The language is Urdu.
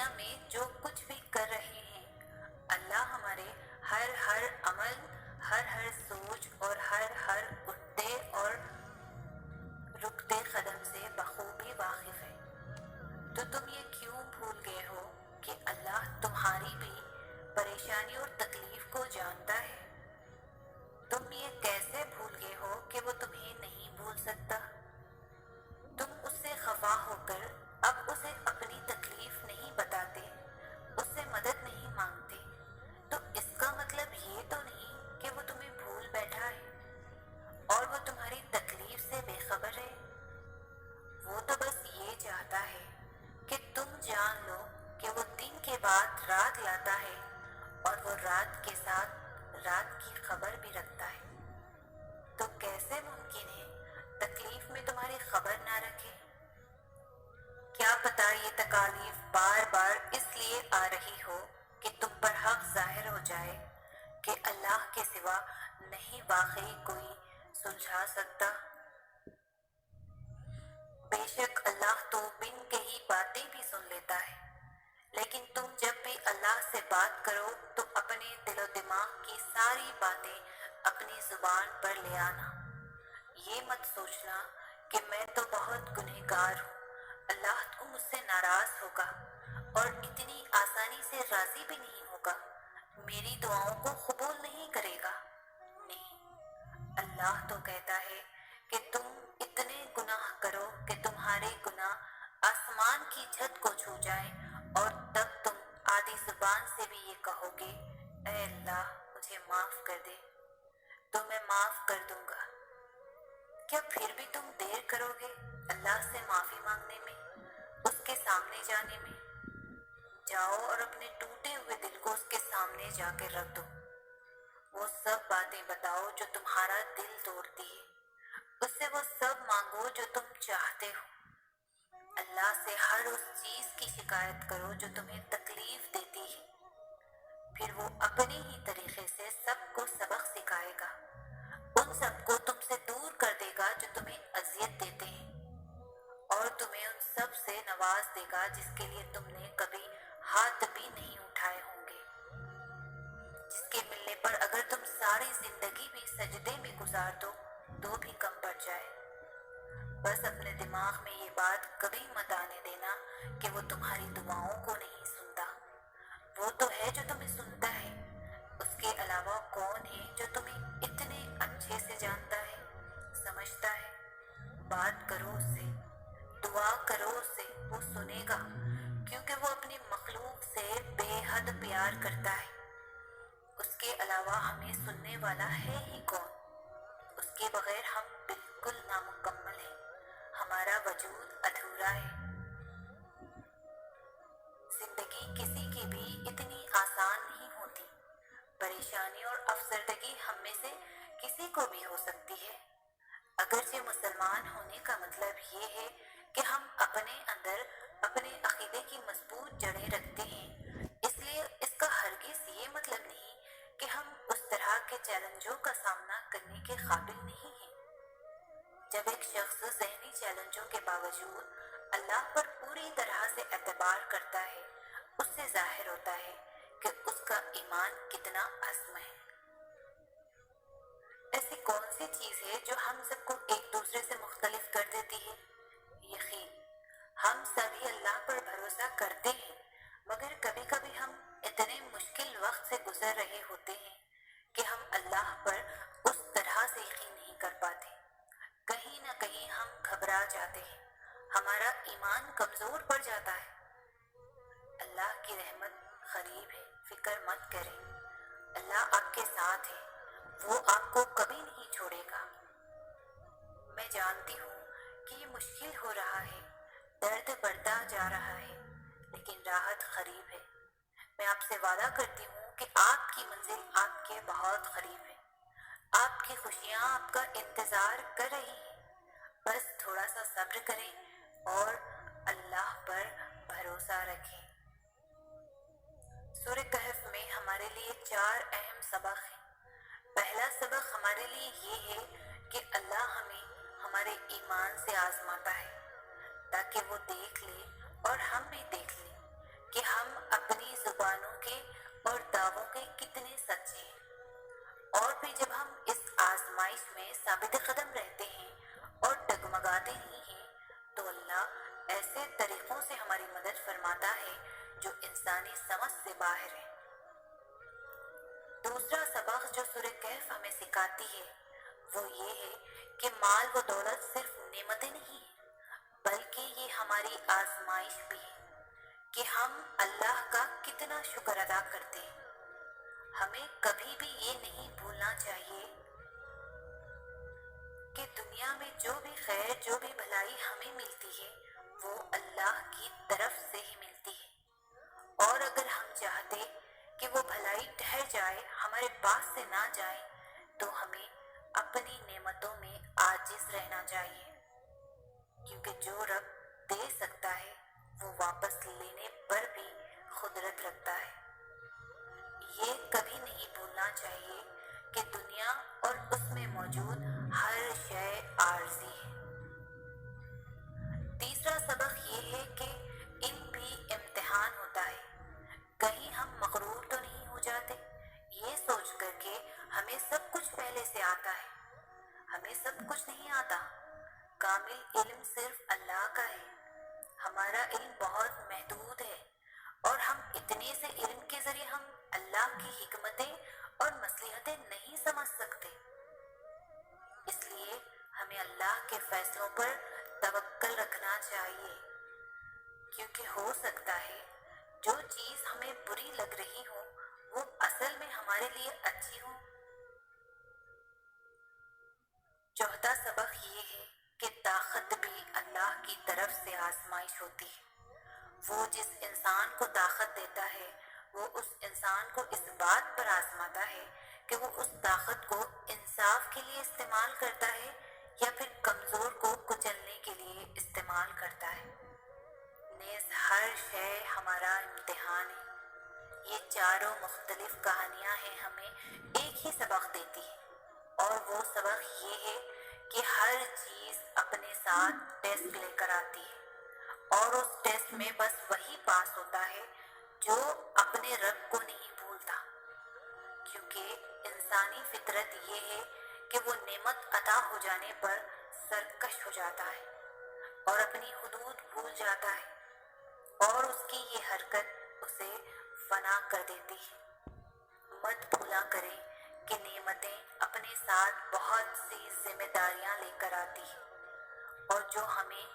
دنیا میں جو کچھ بھی کر رہے ہیں، اللہ ہمارے ہر عمل، ہر سوچ اور ہر اٹھتے اور رکتے قدم سے بخوبی واقف ہے۔ تو تم یہ کیوں بھول گئے ہو کہ اللہ تمہاری بھی پریشانی اور تکلیف کو جانتا ہے؟ تم یہ کیسے بھول گئے ہو کہ وہ تمہیں نہیں بھول سکتا؟ تم اس سے خفا ہو کر اب اسے اپنی تکلیف نہیں بتاتے، اس سے مدد نہیں مانگتے، تو اس کا مطلب یہ تو نہیں کہ وہ تمہیں بھول بیٹھا ہے اور وہ تمہاری تکلیف سے بے خبر ہے۔ وہ تو بس یہ چاہتا ہے کہ تم جان لو کہ وہ دن کے بعد رات لاتا ہے اور وہ رات کے ساتھ رات کی خبر بھی رکھتا ہے۔ تو کیسے ممکن ہے تکلیف میں تمہاری خبر نہ رکھے؟ کیا پتا یہ تکالیف بار بار اس لیے آ رہی ہو کہ تم پر حق ظاہر ہو جائے کہ اللہ کے سوا نہیں واقعی کوئی سلجھا سکتا۔ بے شک اللہ تو بن کہی باتیں بھی سن لیتا ہے، لیکن تم جب بھی اللہ سے بات کرو تو اپنے دل و دماغ کی ساری باتیں اپنی زبان پر لے آنا۔ یہ مت سوچنا کہ میں تو بہت گنہگار ہوں، اللہ تو مجھ سے ناراض ہوگا اور اتنی آسانی سے راضی بھی نہیں ہوگا، میری دعاؤں کو قبول نہیں کرے گا۔ نہیں، اللہ تو کہتا ہے کہ تم اتنے گناہ کرو کہ تمہارے گناہ آسمان کی چھت کو چھو جائیں اور تب تم آدھی زبان سے بھی یہ کہو گے اے اللہ مجھے معاف کر دے، تو میں معاف کر دوں گا۔ کیا پھر بھی تم دیر کرو گے اللہ سے معافی مانگنے میں، اس کے سامنے جانے میں؟ جاؤ اور اپنے ٹوٹے ہوئے دل کو اس کے سامنے جا کے رکھ دو، وہ سب باتیں بتاؤ جو تمہارا دل توڑتی ہے، اس سے وہ سب مانگو جو تم چاہتے ہو۔ اللہ سے ہر اس چیز کی شکایت کرو جو تمہیں تکلیف دیتی ہے، پھر وہ اپنے ہی طریقے سے سب کو سبق سکھائے گا، ان سب کو تم سے دور کر دے گا جو تمہیں اذیت دیتے ہیں، اور تمہیں ان سب سے نواز دے گا جس کے لیے تم نے کبھی ہاتھ بھی نہیں اٹھائے ہوں گے، جس کے ملنے پر اگر تم ساری زندگی بھی سجدے میں گزار دو تو بھی کم پڑ جائے۔ بس اپنے دماغ میں یہ بات کبھی مت آنے دینا کہ وہ تمہاری دعاؤں کو نہیں سنتا، وہ تو ہے جو تمہیں سنتا ہے، اس کے علاوہ کون ہے جو تمہیں اتنے اچھے سے جانتا ہے، سمجھتا ہے؟ بات کرو اس سے، دعا کرو اس سے، وہ سنے گا، کیونکہ وہ اپنی مخلوق سے بے حد پیار کرتا ہے۔ اس کے علاوہ ہمیں سننے والا ہے ہی کون؟ اس کے بغیر ہم بالکل نامکمل ہیں، ہمارا وجود ادھورا ہے۔ زندگی کسی کی بھی اتنی آسان نہیں ہوتی، پریشانی اور افسردگی ہم میں سے کسی کو بھی ہو سکتی ہے۔ اگرچہ مسلمان ہونے کا مطلب یہ ہے کہ ہم اپنے اندر اپنے عقیدے کی مضبوط جڑیں رکھتے ہیں، اس لیے اس کا ہرگز یہ مطلب نہیں کہ ہم اس طرح کے چیلنجوں کا سامنا کرنے کے قابل نہیں ہیں۔ جب ایک شخص ذہنی چیلنجوں کے باوجود اللہ پر پوری طرح سے اعتبار کرتا ہے، اس سے ظاہر ہوتا ہے کہ اس کا ایمان کتنا عظیم ہے۔ ایسی کون سی چیز ہے جو ہم سب کو ایک دوسرے سے مختلف کر دیتی ہے؟ یقین۔ ہم سبھی اللہ پر بھروسہ کرتے ہیں، مگر کبھی کبھی ہم اتنے مشکل وقت سے گزر رہے ہوتے ہیں کہ ہم اللہ پر اس طرح سے یقین نہیں کر پاتے۔ کہیں نہ کہیں ہم گھبرا جاتے ہیں، ہمارا ایمان کمزور پڑ جاتا ہے۔ اللہ کی رحمت قریب ہے، فکر مت کریں، اللہ آپ کے ساتھ ہے، وہ آپ کو کبھی نہیں چھوڑے گا۔ میں جانتی ہوں کہ یہ مشکل ہو رہا ہے، درد بڑھتا جا رہا ہے، لیکن راحت قریب ہے۔ میں آپ سے وعدہ کرتی ہوں کہ آپ کی منزل آپ کے بہت قریب ہے، آپ کی خوشیاں آپ کا انتظار کر رہی ہیں، بس تھوڑا سا صبر کریں اور اللہ پر بھروسہ رکھیں۔ سورہ کہف میں ہمارے لیے 4 اہم سبق ہیں۔ پہلا سبق ہمارے لیے یہ ہے کہ اللہ ہمیں ہمارے ایمان سے آزماتا ہے تاکہ وہ دیکھ لے اور ہم بھی دیکھ لیں کہ ہم اپنی زبانوں کے اور دعووں کے کتنے سچے ہیں، اور پھر جب ہم اس آزمائش میں ثابت قدم رہتے ہیں اور ڈگمگاتے نہیں ہیں تو اللہ ایسے طریقوں سے ہماری مدد فرماتا ہے جو انسانی سمجھ سے باہر ہے۔ دوسرا سبق جو سورہ کہف ہمیں سکھاتی ہے وہ یہ ہے کہ مال و دولت صرف نعمتیں نہیں ہیں بلکہ یہ ہماری آزمائش بھی ہے کہ ہم اللہ کا کتنا شکر ادا کرتے ہیں۔ ہمیں کبھی بھی یہ نہیں بھولنا چاہیے کہ دنیا میں جو بھی خیر جو بھی بھلائی ہمیں ملتی ہے وہ اللہ کی طرف سے ہی ملتی ہے، اور اگر ہم چاہتے کہ وہ بھلائی ٹھہر جائے، ہمارے پاس سے نہ جائے، تو ہمیں اپنی نعمتوں میں عاجز رہنا چاہیے، کیونکہ جو رب دے سکتا ہے وہ واپس لینے پر بھی قدرت رکھتا ہے۔ یہ کبھی نہیں بھولنا چاہیے کہ دنیا اور اس میں موجود ہر شے عارضی ہے۔ تیسرا سبق یہ ہے کہ علم بھی امتحان ہوتا ہے۔ کہیں ہم مغرور تو نہیں ہو جاتے یہ سوچ کر کے ہمیں سب کچھ پہلے سے آتا ہے۔ ہمیں سب کچھ نہیں آتا، کامل علم صرف اللہ کا ہے۔ ہمارا علم بہت محدود ہے، اور ہم اتنے سے علم کے ذریعے ہم اللہ کی حکمتیں اور مصلحتیں نہیں سمجھ سکتے۔ اس لیے ہمیں اللہ کے فیصلوں پر توکل رکھنا چاہیے، کیونکہ ہو سکتا ہے جو چیز ہمیں بری لگ رہی ہو وہ اصل میں ہمارے لیے اچھی ہو۔ چوتھا سبق یہ ہے کہ طاقت بھی اللہ کی طرف سے آزمائش ہوتی ہے۔ وہ جس انسان کو طاقت دیتا ہے وہ اس انسان کو اس بات پر آزماتا ہے کہ وہ اس طاقت کو انصاف کے لیے استعمال کرتا ہے یا پھر کمزور کو کچلنے کے لیے استعمال کرتا ہے۔ نیز ہر شے ہمارا امتحان ہے۔ یہ چاروں مختلف کہانیاں ہیں ہمیں ایک ہی سبق دیتی ہے، اور وہ سبق یہ ہے کہ ہر چیز اپنے ساتھ ٹیسٹ لے کر آتی ہے، اور اس ٹیسٹ میں بس وہی پاس ہوتا ہے جو اپنے رب کو نہیں بھولتا، کیونکہ انسانی فطرت یہ ہے کہ وہ نعمت عطا ہو جانے پر سرکش ہو جاتا ہے اور اپنی حدود بھول جاتا ہے، اور اس کی یہ حرکت اسے فنا کر دیتی ہے۔ مت بھولا کریں کہ نعمتیں اپنے ساتھ بہت سی ذمہ داریاں لے کر آتی ہیں، اور جو ہمیں